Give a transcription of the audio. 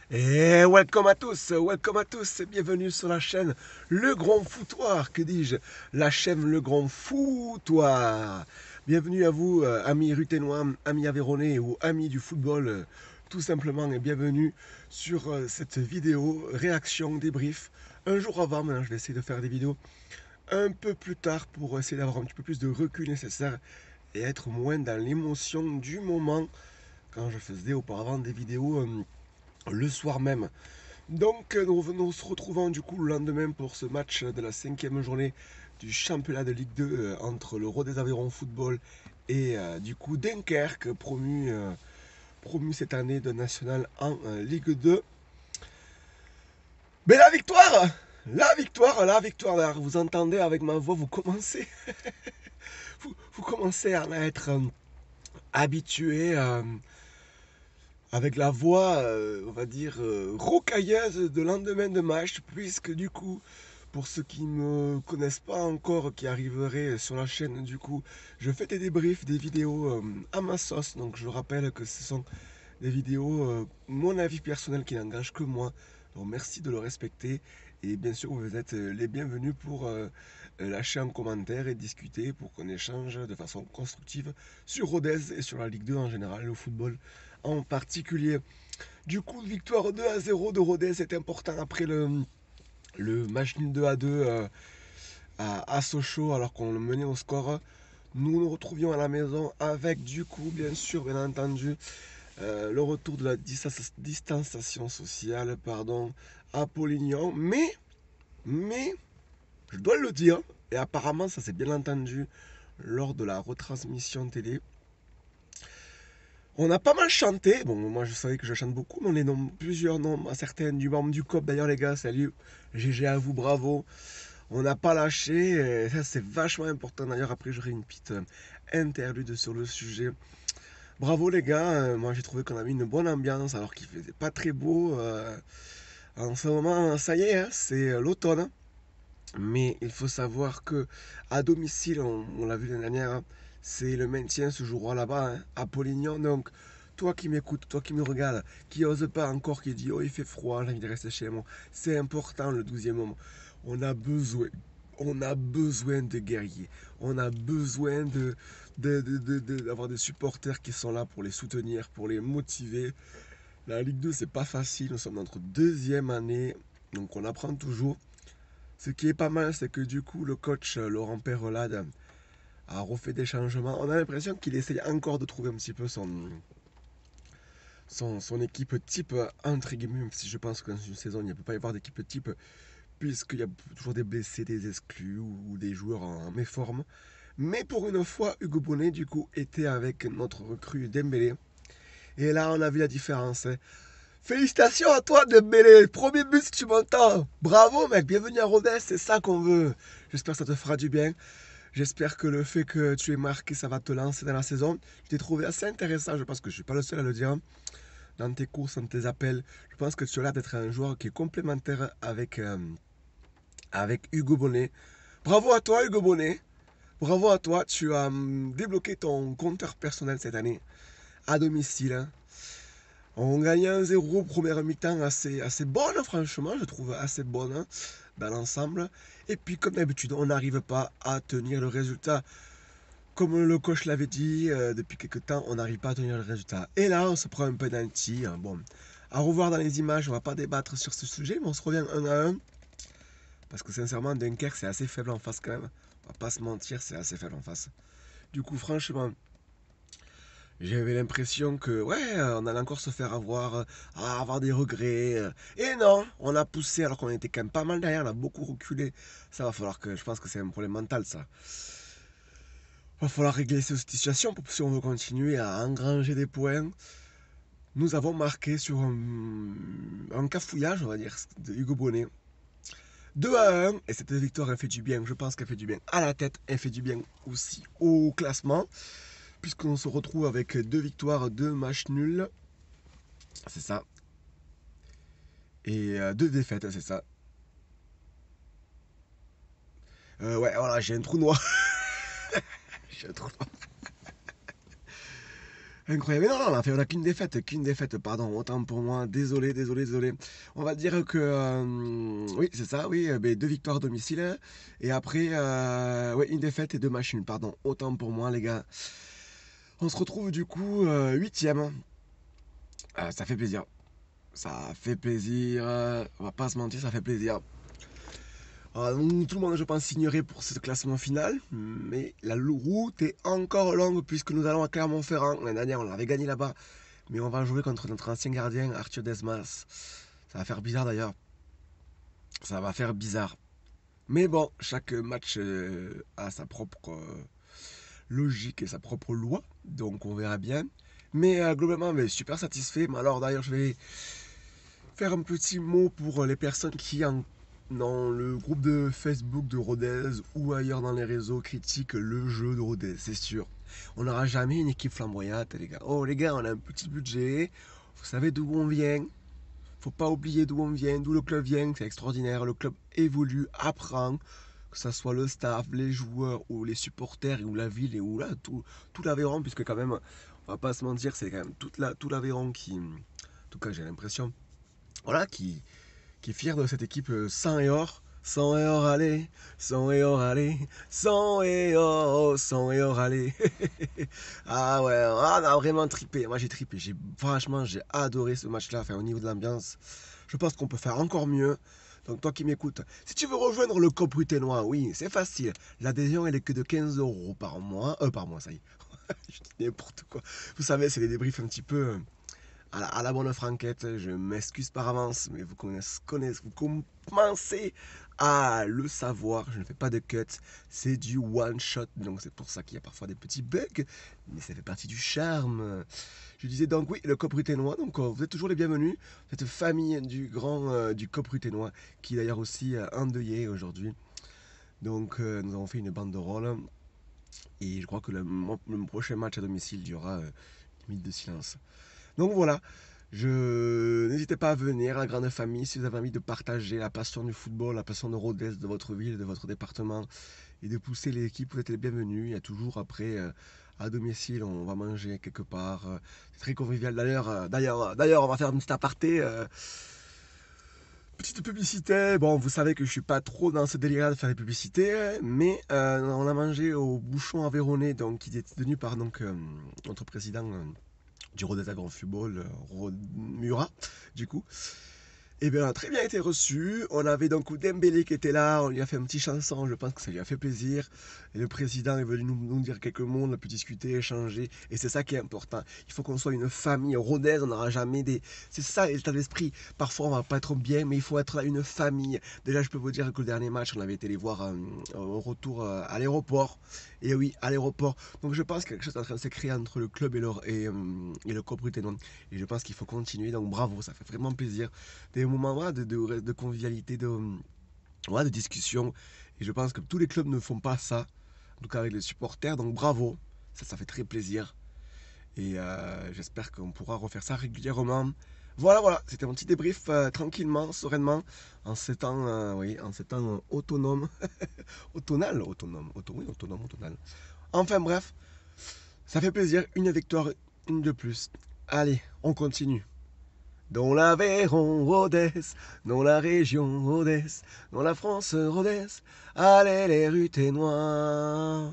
Et welcome à tous, et bienvenue sur la chaîne Le Grand Foutoir, que dis-je, la chaîne Le Grand Foutoir. Bienvenue à vous, amis ruténois, amis aveyronnais ou amis du football, tout simplement, et bienvenue sur cette vidéo réaction débrief. Un jour avant, maintenant je vais essayer de faire des vidéos un peu plus tard pour essayer d'avoir un petit peu plus de recul nécessaire et être moins dans l'émotion du moment quand je faisais auparavant des vidéos le soir même. Donc nous se retrouvons du coup le lendemain pour ce match de la cinquième journée du championnat de Ligue 2 entre le Rodez Aveyron Football et du coup Dunkerque promu cette année de national en Ligue 2. Mais la victoire, là, vous entendez avec ma voix, vous commencez à être habitué avec la voix, on va dire, rocailleuse de lendemain de match, puisque du coup, pour ceux qui ne me connaissent pas encore, qui arriveraient sur la chaîne, du coup, je fais des débriefs, des vidéos à ma sauce. Donc je rappelle que ce sont des vidéos, mon avis personnel qui n'engage que moi. Donc merci de le respecter. Et bien sûr, vous êtes les bienvenus pour lâcher un commentaire et discuter pour qu'on échange de façon constructive sur Rodez et sur la Ligue 2 en général, le football en particulier. Du coup, victoire 2-0 de Rodez, c'est important après le match nul 2-2 à Sochaux alors qu'on le menait au score. Nous nous retrouvions à la maison avec du coup, bien sûr, bien entendu, le retour de la distanciation sociale, pardon, à Polignan. Mais, je dois le dire, et apparemment ça s'est bien entendu lors de la retransmission télé, on a pas mal chanté. Bon, moi je savais que je chante beaucoup, mais on les nomme plusieurs noms, à certains du membre du COP. D'ailleurs, les gars, salut, GG à vous, bravo. On n'a pas lâché, et ça c'est vachement important. D'ailleurs, après, j'aurai une petite interlude sur le sujet. Bravo, les gars. Moi j'ai trouvé qu'on a mis une bonne ambiance alors qu'il faisait pas très beau. En ce moment, ça y est, hein, c'est l'automne. Mais il faut savoir que à domicile, on l'a vu l'année dernière, hein, c'est le maintien se jouera là-bas, hein, à Polignan. Donc, toi qui m'écoutes, toi qui me regardes, qui n'ose pas encore, qui dit oh il fait froid, j'ai envie de rester chez moi, c'est important le 12e homme. On a besoin, on a besoin de guerriers, on a besoin d'avoir des supporters qui sont là pour les soutenir, pour les motiver. La Ligue 2, c'est pas facile, nous sommes dans notre deuxième année, donc on apprend toujours. Ce qui est pas mal, c'est que du coup, le coach Laurent Perrelade a refait des changements. On a l'impression qu'il essaye encore de trouver un petit peu son équipe type, entre guillemets, même si je pense que dans une saison, il ne peut pas y avoir d'équipe type, puisqu'il y a toujours des blessés, des exclus ou des joueurs en méforme. Mais pour une fois, Hugo Bonnet, du coup, était avec notre recrue Dembélé. Et là, on a vu la différence, hein. Félicitations à toi, Dembélé. Premier but, si tu m'entends. Bravo, mec. Bienvenue à Rodez. C'est ça qu'on veut. J'espère que ça te fera du bien. J'espère que le fait que tu aies marqué, ça va te lancer dans la saison. Je t'ai trouvé assez intéressant. Je pense que je ne suis pas le seul à le dire. Dans tes courses, dans tes appels. Je pense que tu as l'air d'être un joueur qui est complémentaire avec Hugo Bonnet. Bravo à toi, Hugo Bonnet. Bravo à toi. Tu as débloqué ton compteur personnel cette année à domicile, hein. On gagne 1-0, première mi-temps assez bonne, franchement, je trouve assez bonne, hein, dans l'ensemble. Et puis, comme d'habitude, on n'arrive pas à tenir le résultat. Comme le coach l'avait dit depuis quelques temps, on n'arrive pas à tenir le résultat. Et là, on se prend un penalty, hein. Bon, à revoir dans les images, on va pas débattre sur ce sujet, mais on se revient 1-1. Parce que sincèrement, Dunkerque, c'est assez faible en face quand même. On va pas se mentir, c'est assez faible en face. Du coup, franchement, j'avais l'impression que, ouais, on allait encore se faire avoir des regrets. Et non, on a poussé alors qu'on était quand même pas mal derrière, on a beaucoup reculé. Ça va falloir que, je pense que c'est un problème mental, ça. Va falloir régler cette situation si on veut continuer à engranger des points. Nous avons marqué sur un cafouillage, on va dire, de Hugo Bonnet. 2-1, et cette victoire, elle fait du bien. Je pense qu'elle fait du bien à la tête, elle fait du bien aussi au classement, puisqu'on se retrouve avec 2 victoires, 2 matchs nuls. C'est ça. Et 2 défaites, c'est ça. Ouais, voilà, j'ai un trou noir. J'ai un trou noir. Incroyable. Mais non, non, on a qu'une défaite, pardon, autant pour moi. Désolé, désolé, désolé. On va dire que, oui, c'est ça, oui, ben, 2 victoires à domicile, hein. Et après, ouais, une défaite et 2 matchs nuls, pardon. Autant pour moi, les gars. On se retrouve du coup 8e. Ça fait plaisir. Ça fait plaisir. On va pas se mentir, ça fait plaisir. Tout le monde, je pense, signerait pour ce classement final, mais la route est encore longue puisque nous allons à Clermont-Ferrand. L'année dernière, on avait gagné là-bas, mais on va jouer contre notre ancien gardien, Arthur Desmas. Ça va faire bizarre d'ailleurs. Ça va faire bizarre. Mais bon, chaque match a sa propre logique et sa propre loi, donc on verra bien. Mais globalement, mais super satisfait. Mais alors d'ailleurs, je vais faire un petit mot pour les personnes qui dans le groupe de Facebook de Rodez ou ailleurs dans les réseaux critiquent le jeu de Rodez, c'est sûr. On n'aura jamais une équipe flamboyante, les gars. Oh les gars, on a un petit budget, vous savez d'où on vient. Faut pas oublier d'où on vient, d'où le club vient, c'est extraordinaire. Le club évolue, apprend, que ce soit le staff, les joueurs ou les supporters ou la ville et ou là tout l'Aveyron, puisque quand même, on va pas se mentir, c'est quand même tout l'Aveyron qui, en tout cas j'ai l'impression, voilà, qui est fier de cette équipe sang et or. Sang et or, allez, sang et or, allez, sang et or, allez. Ah ouais, on a vraiment trippé. Moi j'ai trippé. Franchement, j'ai adoré ce match-là. Enfin, au niveau de l'ambiance, je pense qu'on peut faire encore mieux. Donc toi qui m'écoutes, si tu veux rejoindre le COP Ruténois, oui, c'est facile. L'adhésion, elle est que de 15 euros par mois. Par mois, ça y est. Je dis n'importe quoi. Vous savez, c'est des débriefs un petit peu à la bonne franquette, je m'excuse par avance, mais vous commencez à le savoir, je ne fais pas de cut, c'est du one shot, donc c'est pour ça qu'il y a parfois des petits bugs, mais ça fait partie du charme. Je disais donc oui, le COP Ruténois, donc vous êtes toujours les bienvenus, cette famille du grand du COP Ruténois, qui est d'ailleurs aussi endeuillé aujourd'hui. Donc nous avons fait une bande de rôle, et je crois que le prochain match à domicile, il y aura une minute de silence. Donc voilà, n'hésitez pas à venir, la grande famille, si vous avez envie de partager la passion du football, la passion de Rodez, de votre ville, de votre département, et de pousser l'équipe, vous êtes les bienvenus. Il y a toujours après, à domicile, on va manger quelque part. C'est très convivial. D'ailleurs, on va faire une petite aparté. Petite publicité, bon vous savez que je suis pas trop dans ce délire de faire des publicités, mais on a mangé au bouchon aveyronnais, donc qui était tenu par notre président du Rodez Agro Football, Murat, du coup. Et bien, on a très bien été reçu. On avait donc Dembélé qui était là, on lui a fait une petite chanson, je pense que ça lui a fait plaisir. Et le président est venu nous dire quelques mots, on a pu discuter, échanger. Et c'est ça qui est important. Il faut qu'on soit une famille. Rodez, on n'aura jamais des. C'est ça l'état d'esprit. Parfois, on va pas être bien, mais il faut être une famille. Déjà, je peux vous dire que le dernier match, on avait été les voir au retour à l'aéroport. Et oui, à l'aéroport. Donc je pense que quelque chose est en train de se créer entre le club et le COP Ruténois. Et je pense qu'il faut continuer. Donc bravo, ça fait vraiment plaisir. Des moments voilà, de convivialité, voilà, de discussion. Et je pense que tous les clubs ne font pas ça. En tout cas avec les supporters. Donc bravo, ça fait très plaisir. Et j'espère qu'on pourra refaire ça régulièrement. Voilà, voilà, c'était mon petit débrief tranquillement, sereinement, en ces temps, oui, en ces temps autonomes, oui, autonome. Enfin bref, ça fait plaisir, une victoire, une de plus. Allez, on continue. Dans l'Aveyron Rodez, dans la région Rodez, dans la France Rodez, allez les rues tes noirs.